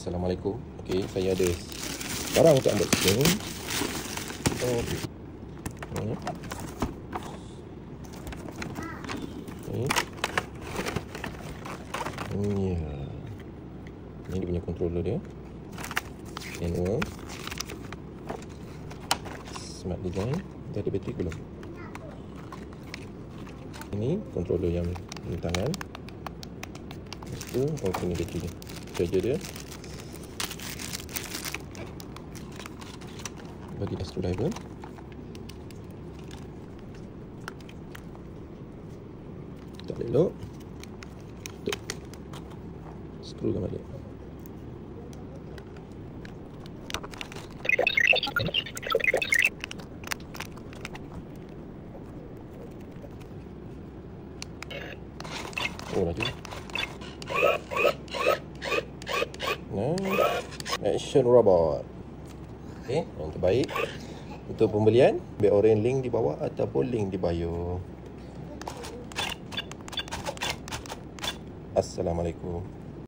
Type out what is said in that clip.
Assalamualaikum. Okey, saya ada barang untuk unboxing. Okey. Okey. Ini dia punya controller dia. Manual. Smart design. Dah ada bateri belum? Ini controller yang di tangan. Lepas tu, ini bateri dia. Charger dia. Bagi screwdriver. Tak elok. Tuh. Screwkan balik. Oh, laju. Action robot. Okey, yang terbaik untuk pembelian. Biar orang link di bawah ataupun link di bio. Assalamualaikum.